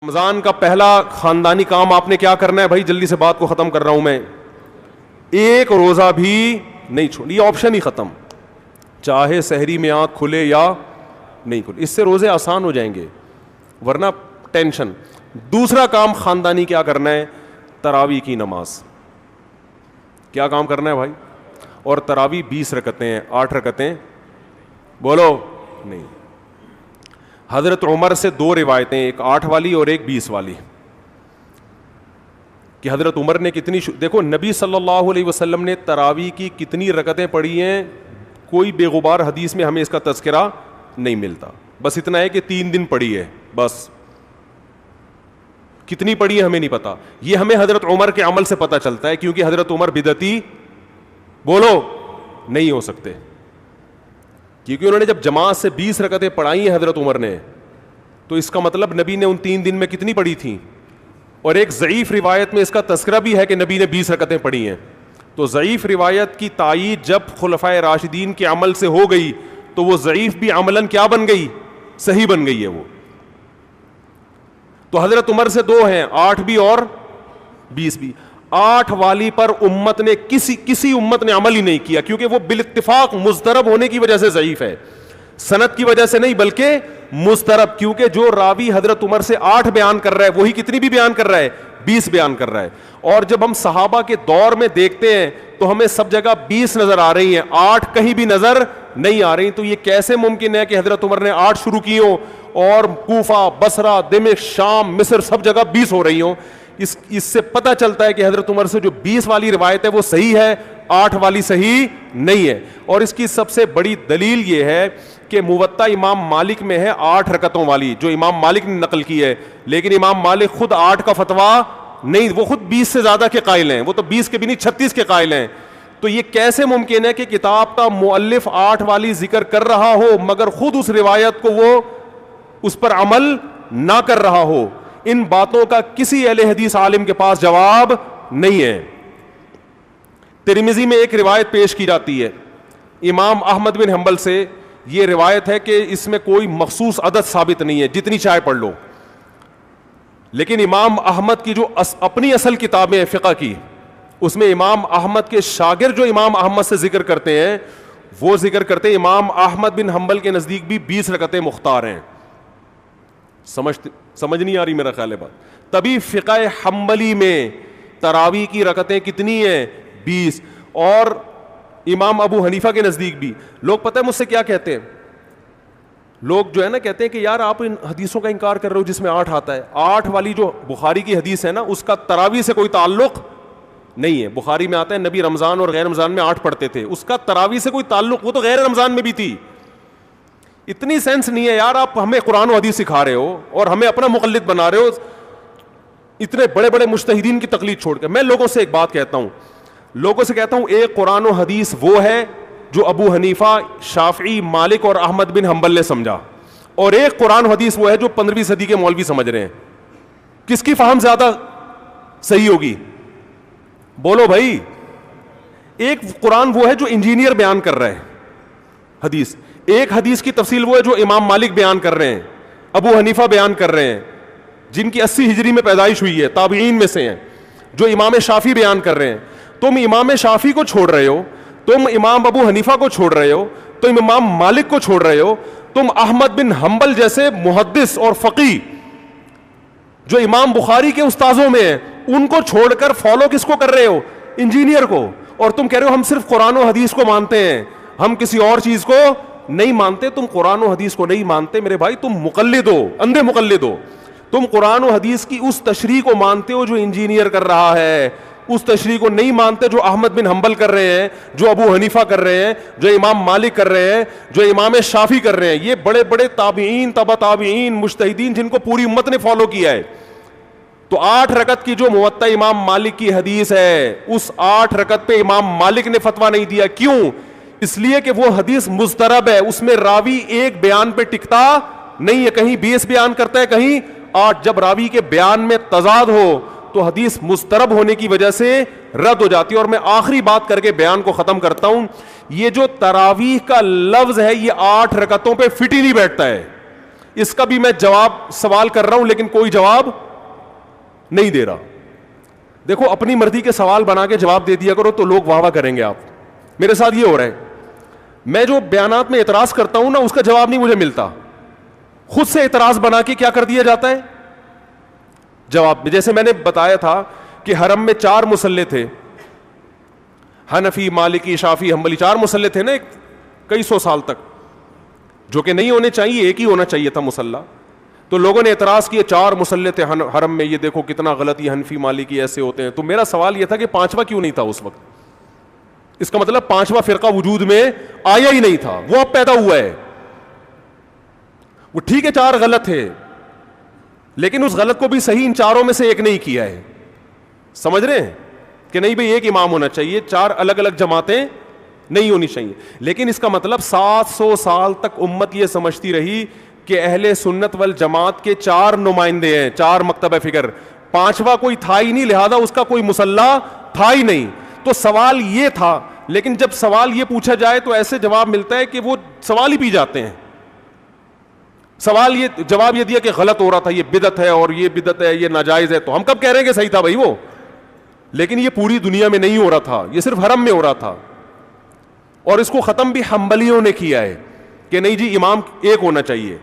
رمضان کا پہلا خاندانی کام آپ نے کیا کرنا ہے بھائی؟ جلدی سے بات کو ختم کر رہا ہوں میں. ایک روزہ بھی نہیں چھوڑ, یہ آپشن ہی ختم, چاہے سحری میں آنکھ کھلے یا نہیں کھلے. اس سے روزے آسان ہو جائیں گے, ورنہ ٹینشن. دوسرا کام خاندانی کیا کرنا ہے؟ تراویح کی نماز. کیا کام کرنا ہے بھائی؟ اور تراویح 20 رکعتیں ہیں, 8 رکعتیں بولو نہیں. حضرت عمر سے 2 روایتیں, ایک 8 والی اور ایک 20 والی, کہ حضرت عمر نے کتنی دیکھو نبی صلی اللہ علیہ وسلم نے تراویح کی کتنی رکعتیں پڑھی ہیں, کوئی بے غبار حدیث میں ہمیں اس کا تذکرہ نہیں ملتا. بس اتنا ہے کہ 3 دن پڑھی ہے, بس کتنی پڑھی ہے ہمیں نہیں پتا. یہ ہمیں حضرت عمر کے عمل سے پتا چلتا ہے, کیونکہ حضرت عمر بدعتی بولو نہیں ہو سکتے, کیونکہ انہوں نے جب جماعت سے 20 رکعتیں پڑھائی ہیں حضرت عمر نے, تو اس کا مطلب نبی نے ان 3 دن میں کتنی پڑھی تھیں. اور ایک ضعیف روایت میں اس کا تذکرہ بھی ہے کہ نبی نے 20 رکعتیں پڑھی ہیں. تو ضعیف روایت کی تائید جب خلفائے راشدین کے عمل سے ہو گئی تو وہ ضعیف بھی عملاً کیا بن گئی؟ صحیح بن گئی ہے وہ. تو حضرت عمر سے 2 ہیں, 8 بھی اور 20 بھی. 8 والی پر امت نے کسی امت نے عمل ہی نہیں کیا, کیونکہ وہ بالاتفاق مضطرب ہونے کی وجہ سے ضعیف ہے, سند کی وجہ سے نہیں بلکہ مضطرب. کیونکہ جو راوی حضرت عمر سے 8 بیان کر رہا ہے وہی کتنی بھی بیان کر رہا ہے؟ 20 بیان کر رہا ہے. اور جب ہم صحابہ کے دور میں دیکھتے ہیں تو ہمیں سب جگہ 20 نظر آ رہی ہیں, 8 کہیں بھی نظر نہیں آ رہی. تو یہ کیسے ممکن ہے کہ حضرت عمر نے 8 شروع کی ہوں اور کوفہ, بصرہ, دمشق, شام, مصر سب جگہ 20 ہو رہی ہوں؟ اس سے پتہ چلتا ہے کہ حضرت عمر سے جو 20 والی روایت ہے وہ صحیح ہے, 8 والی صحیح نہیں ہے. اور اس کی سب سے بڑی دلیل یہ ہے کہ موطا امام مالک میں ہے 8 رکعتوں والی, جو امام مالک نے نقل کی ہے, لیکن امام مالک خود 8 کا فتویٰ نہیں, وہ خود 20 سے زیادہ کے قائل ہیں, وہ تو 20 کے بھی نہیں 36 کے قائل ہیں. تو یہ کیسے ممکن ہے کہ کتاب کا مؤلف 8 والی ذکر کر رہا ہو مگر خود اس روایت کو وہ اس پر عمل نہ کر رہا ہو؟ ان باتوں کا کسی اہل حدیث عالم کے پاس جواب نہیں ہے. ترمذی میں ایک روایت پیش کی جاتی ہے امام احمد بن حنبل سے, یہ روایت ہے کہ اس میں کوئی مخصوص عدد ثابت نہیں ہے, جتنی چاہے پڑھ لو. لیکن امام احمد کی جو اپنی اصل کتابیں فقہ کی, اس میں امام احمد کے شاگرد جو امام احمد سے ذکر کرتے ہیں وہ ذکر کرتے ہیں امام احمد بن حنبل کے نزدیک بھی 20 رکعتیں مختار ہیں. سمجھ نہیں آ رہی میرا خیال ہے بات. تبھی فقہ حنبلی میں تراویح کی رکعتیں کتنی ہیں؟ 20. اور امام ابو حنیفہ کے نزدیک بھی. لوگ پتہ ہے مجھ سے کیا کہتے ہیں, لوگ جو ہے نا کہتے ہیں کہ یار آپ ان حدیثوں کا انکار کر رہے ہو جس میں 8 آتا ہے. 8 والی جو بخاری کی حدیث ہے نا اس کا تراویح سے کوئی تعلق نہیں ہے. بخاری میں آتا ہے نبی رمضان اور غیر رمضان میں 8 پڑھتے تھے, اس کا تراویح سے کوئی تعلق, وہ تو غیر رمضان میں بھی تھی. اتنی سینس نہیں ہے یار, آپ ہمیں قرآن و حدیث سکھا رہے ہو اور ہمیں اپنا مقلد بنا رہے ہو, اتنے بڑے بڑے مجتہدین کی تقلید چھوڑ کے. میں لوگوں سے ایک بات کہتا ہوں, ایک قرآن و حدیث وہ ہے جو ابو حنیفہ, شافعی, مالک اور احمد بن حنبل نے سمجھا, اور ایک قرآن و حدیث وہ ہے جو 15ویں صدی کے مولوی سمجھ رہے ہیں. کس کی فہم زیادہ صحیح ہوگی؟ بولو بھائی. ایک قرآن وہ ہے جو انجینئر بیان کر رہا ہے حدیث, ایک حدیث کی تفصیل وہ ہے جو امام مالک بیان کر رہے ہیں, ابو حنیفہ بیان کر رہے ہیں, جن کی 80 ہجری میں پیدائش ہوئی ہے, تابعین میں سے ہیں, جو امام شافعی بیان کر رہے ہیں. تم امام شافعی کو چھوڑ رہے ہو, تم امام ابو حنیفہ کو چھوڑ رہے ہو, تم امام مالک کو چھوڑ رہے ہو, تم احمد بن حنبل جیسے محدث اور فقیہ جو امام بخاری کے استاذوں میں ہیں ان کو چھوڑ کر فالو کس کو کر رہے ہو؟ انجینئر کو. اور تم کہہ رہے ہو ہم صرف قرآن و حدیث کو مانتے ہیں, ہم کسی اور چیز کو نہیں مانتے. تم قرآن و حدیث کو نہیں مانتے میرے بھائی, تم مقلد ہو, اندھے مقلد ہو. تم قرآن و حدیث کی اس تشریح کو مانتے ہو جو انجینئر کر رہا ہے, اس تشریح کو نہیں مانتے جو احمد بن حنبل کر رہے ہیں, جو ابو حنیفہ کر رہے ہیں, جو امام مالک کر رہے ہیں, جو امام شافعی کر رہے ہیں. یہ بڑے بڑے تابعین, تبع تابعین, مجتہدین جن کو پوری امت نے فالو کیا ہے. تو 8 رکعت کی جو موطا امام مالک کی حدیث ہے, اس 8 رکعت پہ امام مالک نے فتویٰ نہیں دیا. کیوں؟ اس لیے کہ وہ حدیث مضطرب ہے, اس میں راوی ایک بیان پہ ٹکتا نہیں ہے, کہیں 20 بیان کرتا ہے, کہیں 8. جب راوی کے بیان میں تضاد ہو تو حدیث مضطرب ہونے کی وجہ سے رد ہو جاتی ہے. اور میں آخری بات کر کے بیان کو ختم کرتا ہوں, یہ جو تراویح کا لفظ ہے یہ 8 رکعتوں پہ فٹ ہی نہیں بیٹھتا ہے. اس کا بھی میں جواب سوال کر رہا ہوں لیکن کوئی جواب نہیں دے رہا. دیکھو اپنی مرضی کے سوال بنا کے جواب دے دیا کرو تو لوگ واہ واہ کریں گے. آپ میرے ساتھ یہ ہو رہا ہے, میں جو بیانات میں اعتراض کرتا ہوں نا اس کا جواب نہیں مجھے ملتا, خود سے اعتراض بنا کے کیا کر دیا جاتا ہے جواب. جیسے میں نے بتایا تھا کہ حرم میں 4 مصلے تھے, حنفی, مالکی, شافعی, حنبلی, 4 مصلے تھے نا کئی سو سال تک, جو کہ نہیں ہونے چاہیے, ایک ہی ہونا چاہیے تھا مصلی. تو لوگوں نے اعتراض کیا 4 مصلے تھے حرم میں, یہ دیکھو کتنا غلط, یہ حنفی مالکی ایسے ہوتے ہیں. تو میرا سوال یہ تھا کہ 5واں کیوں نہیں تھا اس وقت؟ اس کا مطلب 5واں فرقہ وجود میں آیا ہی نہیں تھا, وہ اب پیدا ہوا ہے. وہ ٹھیک ہے 4 غلط تھے, لیکن اس غلط کو بھی صحیح ان 4 میں سے ایک نہیں کیا ہے. سمجھ رہے ہیں کہ نہیں بھئی ایک امام ہونا چاہیے, 4 الگ الگ جماعتیں نہیں ہونی چاہیے. لیکن اس کا مطلب 700 سال تک امت یہ سمجھتی رہی کہ اہل سنت والجماعت کے 4 نمائندے ہیں, 4 مکتب فکر, 5واں کوئی تھا ہی نہیں, لہذا اس کا کوئی مصلی تھا ہی نہیں. تو سوال یہ تھا, لیکن جب سوال یہ پوچھا جائے تو ایسے جواب ملتا ہے کہ وہ سوال ہی پی جاتے ہیں. سوال یہ جواب یہ دیا کہ غلط ہو رہا تھا, یہ بدعت ہے, اور یہ بدعت ہے, یہ ناجائز ہے. تو ہم کب کہہ رہے ہیں کہ صحیح تھا بھائی وہ, لیکن یہ پوری دنیا میں نہیں ہو رہا تھا, یہ صرف حرم میں ہو رہا تھا. اور اس کو ختم بھی حنبلیوں نے کیا ہے کہ نہیں جی امام ایک ہونا چاہیے,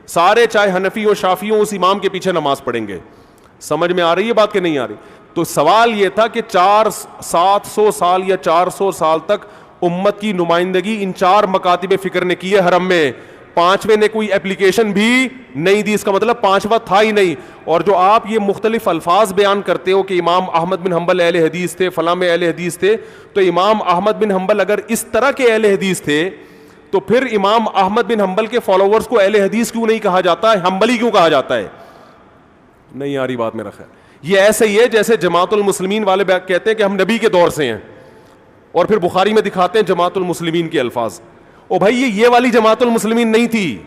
سارے چاہے حنفی ہو شافعی ہو اس امام کے پیچھے نماز پڑھیں گے. سمجھ میں آ رہی ہے بات کہ نہیں آ رہی؟ تو سوال یہ تھا کہ 700 سال یا 400 سال تک امت کی نمائندگی ان 4 مکاتب فکر نے کی ہے حرم میں, 5ویں نے کوئی اپلیکیشن بھی نہیں دی. اس کا مطلب 5واں تھا ہی نہیں. اور جو آپ یہ مختلف الفاظ بیان کرتے ہو کہ امام احمد بن حنبل اہل حدیث تھے, فلاں میں اہل حدیث تھے, تو امام احمد بن حنبل اگر اس طرح کے اہل حدیث تھے تو پھر امام احمد بن حنبل کے فالوورز کو اہل حدیث کیوں نہیں کہا جاتا ہے, حنبلی کیوں کہا جاتا ہے؟ نہیں آ رہی بات میرا خیال. یہ ایسے ہی ہے جیسے جماعت المسلمین والے کہتے ہیں کہ ہم نبی کے دور سے ہیں, اور پھر بخاری میں دکھاتے ہیں جماعت المسلمین کے الفاظ. او بھائی یہ والی جماعت المسلمین نہیں تھی,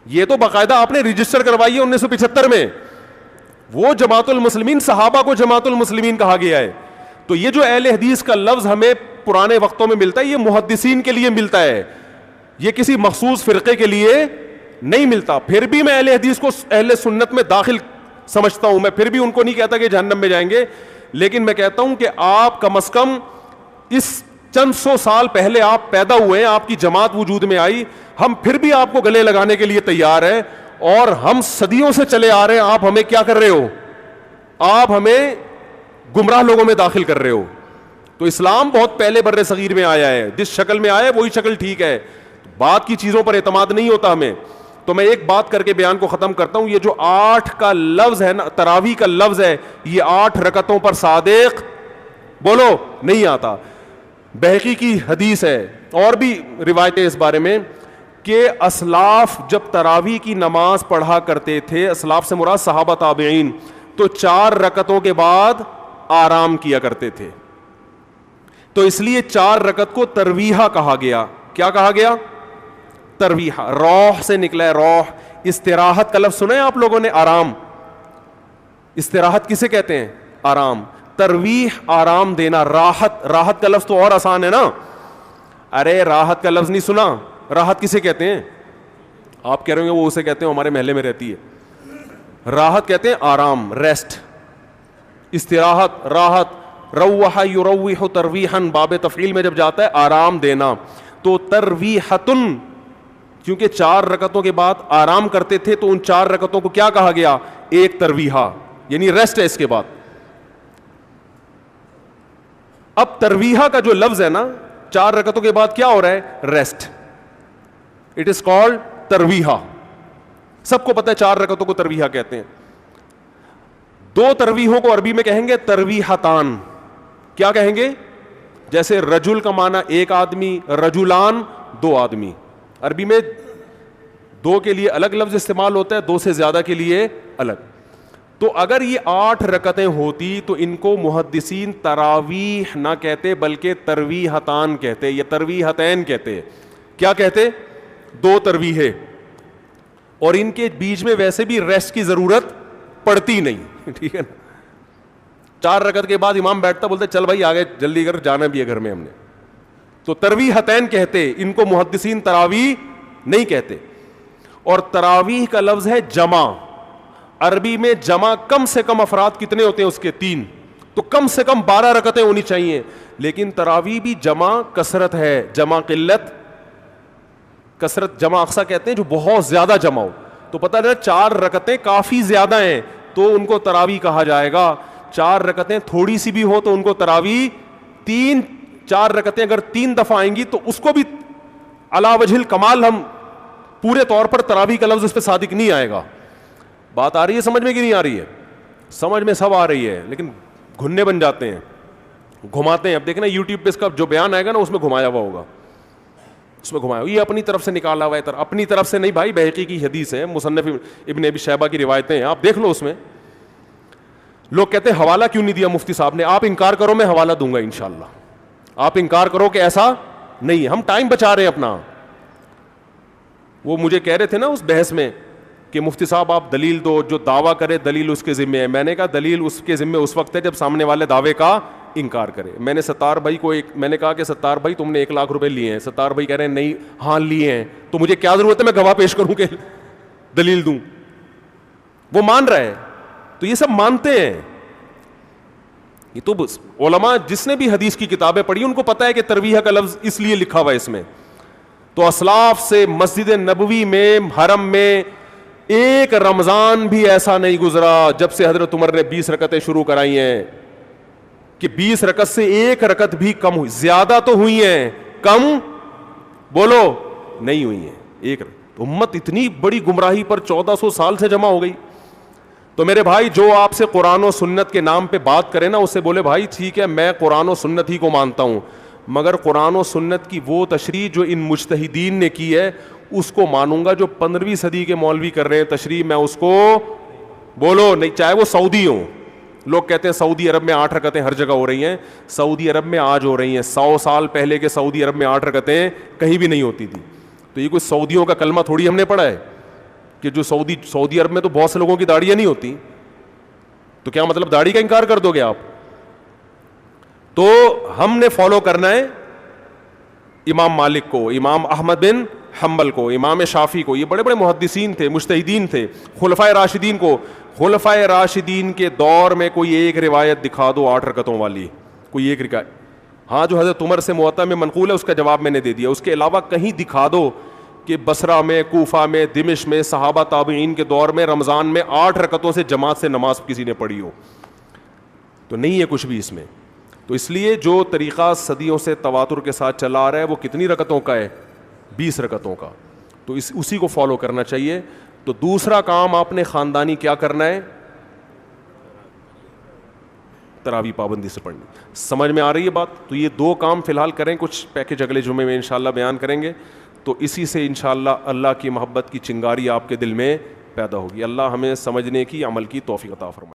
یہ تو باقاعدہ آپ نے رجسٹر کروائی ہے 1975 میں. وہ جماعت المسلمین صحابہ کو جماعت المسلمین کہا گیا ہے. تو یہ جو اہل حدیث کا لفظ ہمیں پرانے وقتوں میں ملتا ہے, یہ محدثین کے لیے ملتا ہے, یہ کسی مخصوص فرقے کے لیے نہیں ملتا. پھر بھی میں اہل حدیث کو اہل سنت میں داخل سمجھتا ہوں, میں پھر بھی ان کو نہیں کہتا کہ جہنم میں جائیں گے, لیکن میں کہتا ہوں کہ آپ کم از کم اس چند 100 سال پہلے آپ پیدا ہوئے ہیں, آپ کی جماعت وجود میں آئی, ہم پھر بھی آپ کو گلے لگانے کے لیے تیار ہیں, اور ہم صدیوں سے چلے آ رہے ہیں. آپ ہمیں کیا کر رہے ہو؟ آپ ہمیں گمراہ لوگوں میں داخل کر رہے ہو. تو اسلام بہت پہلے بر صغیر میں آیا ہے, جس شکل میں آیا ہے وہی شکل ٹھیک ہے, بعد کی چیزوں پر اعتماد نہیں ہوتا ہمیں. تو میں ایک بات کر کے بیان کو ختم کرتا ہوں, یہ جو 8 کا لفظ ہے نا, تراویح کا لفظ ہے, یہ 8 رکعتوں پر صادق بولو نہیں آتا. بہقی کی حدیث ہے اور بھی روایتیں اس بارے میں کہ اسلاف جب تراویح کی نماز پڑھا کرتے تھے, اسلاف سے مراد صحابہ تابعین, تو 4 رکعتوں کے بعد آرام کیا کرتے تھے. تو اس لیے 4 رکعت کو ترویحہ کہا گیا. کیا کہا گیا؟ ترویحہ. روح سے نکلا ہے, روح. استراحت کا لفظ سنا ہے آپ لوگوں نے, آرام. استراحت کسے کہتے ہیں؟ آرام. ترویح آرام دینا. راحت, راحت کا لفظ تو اور آسان ہے نا. ارے راحت کا لفظ نہیں سنا؟ راحت کسے کہتے ہیں؟ آپ کہہ رہے ہیں وہ اسے کہتے ہیں ہمارے محلے میں رہتی ہے. راحت کہتے ہیں آرام, ریسٹ. استراحت, راحت. روح یروح ترویحا, باب تفعیل میں جب جاتا ہے آرام دینا. تو ترویحتن, کیونکہ 4 رکعتوں کے بعد آرام کرتے تھے تو ان 4 رکعتوں کو کیا کہا گیا؟ ایک ترویحہ, یعنی ریسٹ ہے اس کے بعد. اب ترویحہ کا جو لفظ ہے نا, 4 رکعتوں کے بعد کیا ہو رہا ہے؟ ریسٹ. اٹ از کالڈ ترویحہ. سب کو پتہ ہے 4 رکعتوں کو ترویحہ کہتے ہیں. 2 ترویحوں کو عربی میں کہیں گے ترویحتان. کیا کہیں گے؟ جیسے رجل کا معنی ایک آدمی, رجلان 2 آدمی. عربی میں 2 کے لیے الگ لفظ استعمال ہوتا ہے, 2 سے زیادہ کے لیے الگ. تو اگر یہ 8 رکعتیں ہوتی تو ان کو محدثین تراویح نہ کہتے بلکہ ترویحتان کہتے, یا ترویحتین کہتے. کیا کہتے؟ 2 ترویحیں. اور ان کے بیچ میں ویسے بھی ریسٹ کی ضرورت پڑتی نہیں, ٹھیک ہے نا. 4 رکعت کے بعد امام بیٹھتا, بولتے چل بھائی آگے جلدی کر, جانا بھی ہے گھر میں ہم نے. تو ترویحتین کہتے, ان کو محدثین تراویح نہیں کہتے. اور تراویح کا لفظ ہے جمع. عربی میں جمع کم سے کم افراد کتنے ہوتے ہیں اس کے؟ 3. تو کم سے کم 12 رکعتیں ہونی چاہیے. لیکن تراویح بھی جمع کثرت ہے, جمع قلت کثرت. جمع اقصا کہتے ہیں جو بہت زیادہ جمع ہو. تو پتہ چلا 4 رکعتیں کافی زیادہ ہیں تو ان کو تراویح کہا جائے گا. 4 رکعتیں تھوڑی سی بھی ہو تو ان کو تراویح. 4 رکعتیں اگر 3 دفعہ آئیں گی تو اس کو بھی علی وجہ الکمال ہم پورے طور پر تراویح کا لفظ اس پہ صادق نہیں آئے گا. بات آ رہی ہے سمجھ میں کہ نہیں آ رہی ہے؟ سمجھ میں سب آ رہی ہے, لیکن گھننے بن جاتے ہیں, گھماتے ہیں. اب دیکھنا یوٹیوب پہ اس کا جو بیان آئے گا نا اس میں گھمایا ہوا ہوگا, اس میں گھمایا یہ اپنی طرف سے نکالا ہوا ہے. اپنی طرف سے نہیں بھائی, بہقی کی حدیث ہے, مصنف ابن ابی شیبہ کی روایتیں ہیں, آپ دیکھ لو. اس میں لوگ کہتے ہیں حوالہ کیوں نہیں دیا مفتی صاحب نے. آپ انکار کرو, میں حوالہ دوں گا انشاءاللہ. آپ انکار کرو کہ ایسا نہیں ہے, ہم ٹائم بچا رہے ہیں اپنا. وہ مجھے کہہ رہے تھے نا اس بحث میں کہ مفتی صاحب آپ دلیل دو, جو دعویٰ کرے دلیل اس کے ذمے ہے. میں نے کہا دلیل اس کے ذمے اس وقت ہے جب سامنے والے دعوے کا انکار کرے. میں نے ستار بھائی کو میں نے کہا کہ ستار بھائی تم نے 1 لاکھ روپے لیے ہیں. ستار بھائی کہہ رہے ہیں نہیں, ہاں لیے ہیں. تو مجھے کیا ضرورت ہے میں گواہ پیش کروں کہ دلیل دوں؟ وہ مان رہا ہے. تو یہ سب مانتے ہیں. یہ تو علماء جس نے بھی حدیث کی کتابیں پڑھی ان کو پتا ہے کہ ترویح کا لفظ اس لیے لکھا ہوا ہے اس میں. تو اسلاف سے مسجد نبوی میں حرم میں ایک رمضان بھی ایسا نہیں گزرا جب سے حضرت عمر نے 20 رکعتیں شروع کرائی ہیں کہ 20 رکعت سے 1 رکعت بھی کم ہوئی. زیادہ تو ہوئی ہیں, کم بولو نہیں ہوئی ہیں. 1 رکعت. امت اتنی بڑی گمراہی پر 1400 سال سے جمع ہو گئی. تو میرے بھائی جو آپ سے قرآن و سنت کے نام پہ بات کرے نا, اس سے بولے بھائی ٹھیک ہے میں قرآن و سنت ہی کو مانتا ہوں, مگر قرآن و سنت کی وہ تشریح جو ان مجتہدین نے کی ہے اس کو مانوں گا. جو 15ویں صدی کے مولوی کر رہے ہیں تشریح, میں اس کو بولو نہیں, چاہے وہ سعودی ہوں. لوگ کہتے ہیں سعودی عرب میں 8 رکعتیں ہر جگہ ہو رہی ہیں. سعودی عرب میں آج ہو رہی ہیں, 100 سال پہلے کے سعودی عرب میں 8 رکعتیں کہیں بھی نہیں ہوتی تھی. تو یہ کوئی سعودیوں کا کلمہ تھوڑی ہم نے پڑھا ہے کہ جو سعودی عرب میں تو بہت سے لوگوں کی داڑیاں نہیں ہوتی. تو کیا مطلب داڑھی کا انکار کر دو گے آپ؟ تو ہم نے فالو کرنا ہے امام مالک کو, امام احمد بن حنبل کو, امام شافعی کو. یہ بڑے بڑے محدثین تھے, مجتہدین تھے. خلفائے راشدین کو, خلفائے راشدین کے دور میں کوئی ایک روایت دکھا دو 8 رکعتوں والی, کوئی ایک روایت. ہاں جو حضرت عمر سے موطا میں منقول ہے اس کا جواب میں نے دے دیا. اس کے علاوہ کہیں دکھا دو کہ بصرہ میں, کوفہ میں, دمشق میں, صحابہ تابعین کے دور میں رمضان میں 8 رکعتوں سے جماعت سے نماز کسی نے پڑھی ہو. تو نہیں ہے کچھ بھی اس میں. تو اس لیے جو طریقہ صدیوں سے تواتر کے ساتھ چلا آ رہا ہے وہ کتنی رکعتوں کا ہے؟ 20 رکعتوں کا. تو اسی کو فالو کرنا چاہیے. تو دوسرا کام آپ نے خاندانی کیا کرنا ہے؟ تراویح پابندی سے پڑھنی. سمجھ میں آ رہی ہے بات؟ تو یہ 2 کام فی الحال کریں, کچھ پیکج اگلے جمعے میں انشاءاللہ بیان کریں گے. تو اسی سے انشاءاللہ اللہ کی محبت کی چنگاری آپ کے دل میں پیدا ہوگی. اللہ ہمیں سمجھنے کی, عمل کی توفیق عطا فرمائے.